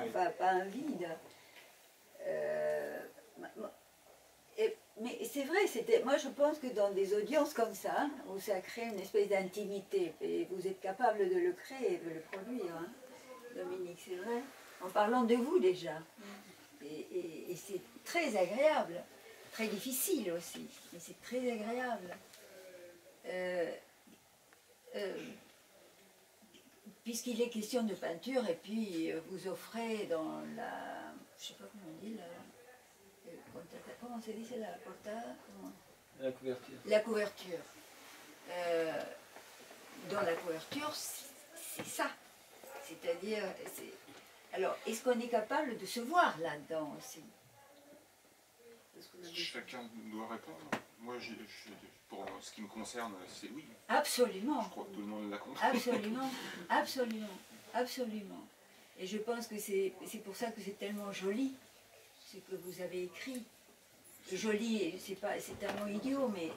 enfin pas un vide. Mais c'est vrai, moi je pense que dans des audiences comme ça, où ça crée une espèce d'intimité, et vous êtes capable de le créer, de le produire, hein, Dominique, c'est vrai, en parlant de vous déjà. Et c'est très agréable, très difficile aussi, mais c'est très agréable. Puisqu'il est question de peinture, et puis vous offrez dans la... je ne sais pas comment on dit, comment se dit, c'est la portada, La couverture. La couverture. Dans la couverture, c'est ça. C'est-à-dire... Alors, est-ce qu'on est capable de se voir là-dedans aussi? Chacun doit répondre. Moi, pour ce qui me concerne, c'est oui. Absolument. Je crois que tout le monde l'a compris. Absolument, absolument, absolument. Et je pense que c'est pour ça que c'est tellement joli, ce que vous avez écrit. Joli, c'est un mot idiot, mais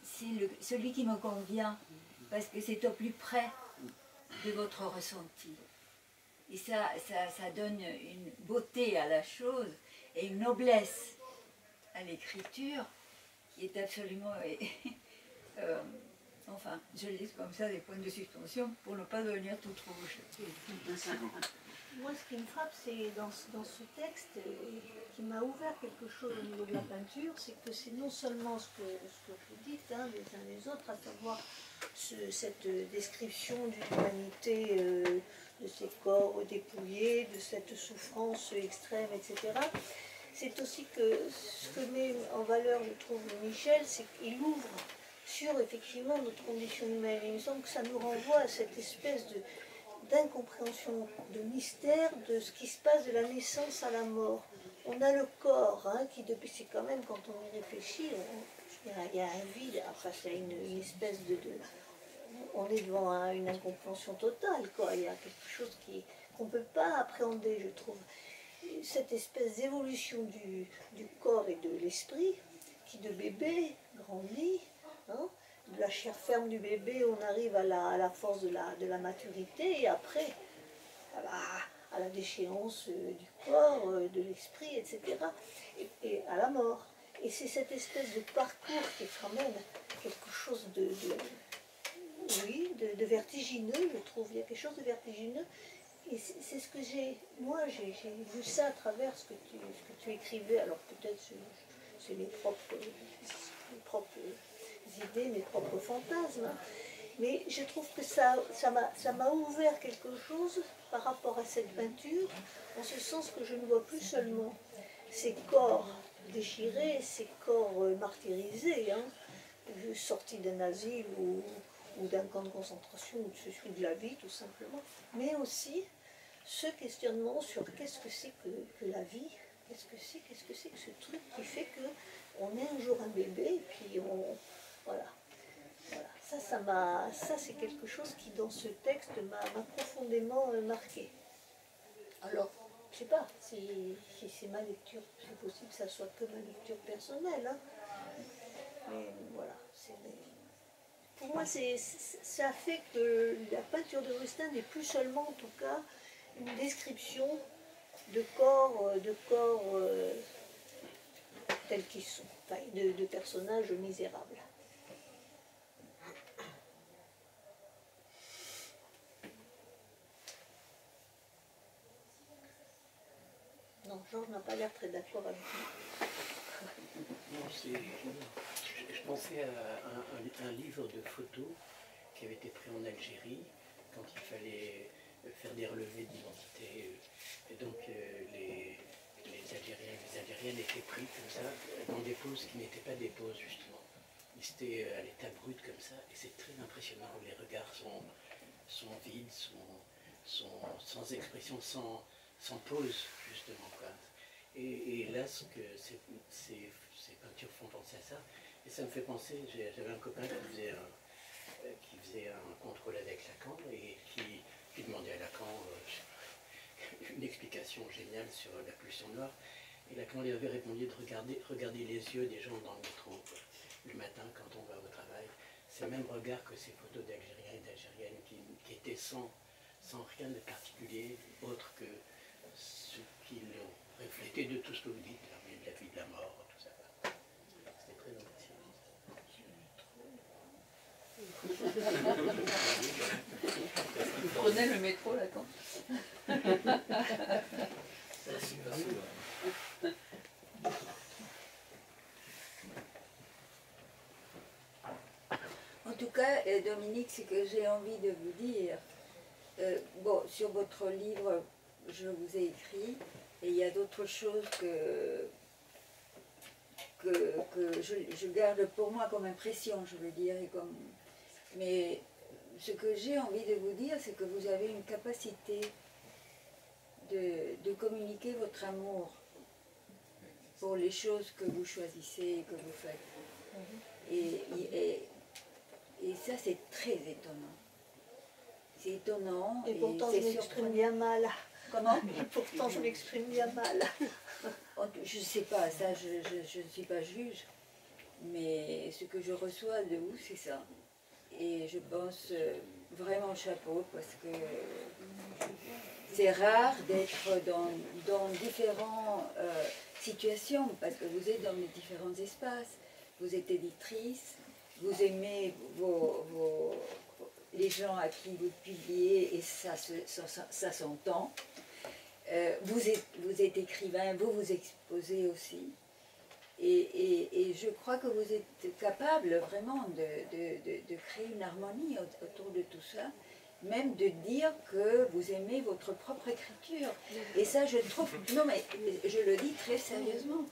c'est celui qui me convient, parce que c'est au plus près de votre ressenti. Et ça donne une beauté à la chose et une noblesse à l'écriture qui est absolument... enfin, je laisse comme ça des points de suspension pour ne pas devenir toute rouge. Moi, ce qui me frappe, c'est dans ce texte, qui m'a ouvert quelque chose au niveau de la peinture, c'est que c'est non seulement ce que vous dites, hein, les uns les autres, à savoir cette description d'une humanité, de ces corps dépouillés, de cette souffrance extrême, etc. C'est aussi que ce que met en valeur, je trouve, Michel, c'est qu'il ouvre sur effectivement notre condition humaine. Il me semble que ça nous renvoie à cette espèce d'incompréhension, de mystère de ce qui se passe de la naissance à la mort. On a le corps, hein, qui depuis, c'est quand même, quand on y réfléchit, il y a un vide, enfin c'est une espèce on est devant une incompréhension totale, quoi. Il y a quelque chose qu'on ne peut pas appréhender, je trouve. Cette espèce d'évolution du corps et de l'esprit, qui de bébé grandit, hein, de la chair ferme du bébé, on arrive à la force de la maturité, et après, à la déchéance du corps, de l'esprit, etc., et à la mort. Et c'est cette espèce de parcours qui est quand même quelque chose de vertigineux, je trouve. Il y a quelque chose de vertigineux. Et c'est ce que moi j'ai vu ça à travers ce que tu écrivais. Alors peut-être c'est mes propres idées, mes propres fantasmes. Mais je trouve que ça m'a ouvert quelque chose par rapport à cette peinture, en ce sens que je ne vois plus seulement ces corps déchirés, ces corps martyrisés, hein, sortis d'un asile ou d'un camp de concentration ou de la vie tout simplement, mais aussi ce questionnement sur qu'est-ce que c'est que la vie, qu'est-ce que c'est que ce truc qui fait qu'on est un jour un bébé et puis voilà. Ça c'est quelque chose qui dans ce texte m'a profondément marqué. Alors, je sais pas si c'est ma lecture, c'est possible que ça soit que ma lecture personnelle, hein. Mais voilà, pour moi ça fait que la peinture de Rustin n'est plus seulement en tout cas une description de corps tels qu'ils sont, enfin, de personnages misérables. Non, Georges n'a pas l'air très d'accord avec moi. Non, je pensais à un livre de photos qui avait été pris en Algérie quand il fallait faire des relevés d'identité. Et donc les Algériens et les Algériennes étaient pris comme ça dans des poses qui n'étaient pas des poses justement. Ils étaient à l'état brut comme ça et c'est très impressionnant. Les regards sont vides, sont sans expression, sans pause justement, quoi. Et là, ces peintures font penser à ça. Et ça me fait penser, j'avais un copain qui faisait un contrôle avec Lacan et qui demandait à Lacan une explication géniale sur la pulsion noire. Et Lacan lui avait répondu de regarder les yeux des gens dans le métro le matin quand on va au travail. C'est le même regard que ces photos d'Algériens et d'Algériennes qui étaient sans rien de particulier, autre que discuter de tout ce que vous dites, de la vie, de la mort, tout ça. C'était très intéressant. Vous prenez le métro là quand? En tout cas, Dominique, ce que j'ai envie de vous dire, bon, sur votre livre, je vous ai écrit, et il y a d'autres choses que je garde pour moi comme impression, je veux dire, mais ce que j'ai envie de vous dire, c'est que vous avez une capacité de communiquer votre amour pour les choses que vous choisissez et que vous faites. Et ça, c'est très étonnant. C'est étonnant. Et pourtant, je m'exprime bien mal. Comment? Pourtant, je m'exprime bien mal. Je ne sais pas, ça, je ne suis pas juge. Mais ce que je reçois de vous, c'est ça. Et je pense vraiment chapeau, parce que c'est rare d'être dans différentes situations, parce que vous êtes dans les différents espaces. Vous êtes éditrice, vous aimez les gens à qui vous publiez, et ça s'entend. Vous êtes écrivain, vous exposez aussi. Et je crois que vous êtes capable vraiment de créer une harmonie autour de tout ça, même de dire que vous aimez votre propre écriture. Et ça, je trouve, non mais je le dis très sérieusement,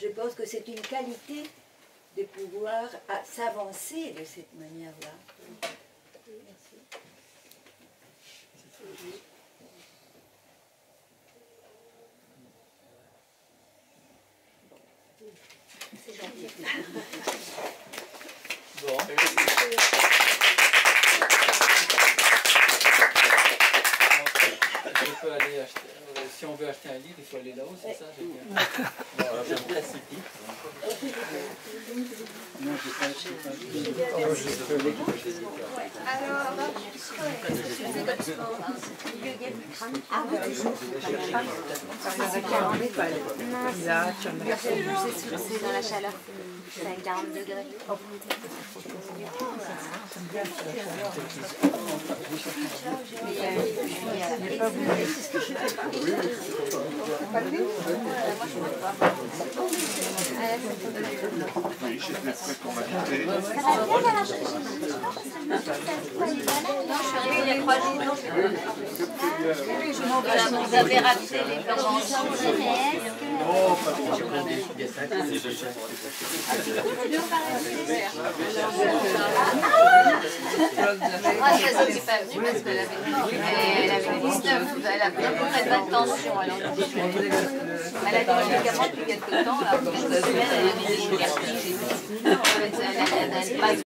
je pense que c'est une qualité de pouvoir s'avancer de cette manière-là. Merci. C'est gentil. Bon. Je peux aller acheter, si on veut acheter un livre, il faut aller là-haut, c'est ça? Bon, alors je me précipite. Non, je n'ai pas. C'est dans la chaleur, c'est à 40 degrés. Oui, j'étais prêt pour m'inviter. Non, je suis arrivée il y a 3 jours. Vous avez raté les conventions. Moi, je ne suis pas venue parce qu'elle avait 19, elle a pris à peu près de tension. Elle a des médicaments depuis quelques temps, alors que cette semaine, elle avait des vertiges et tout. Elle a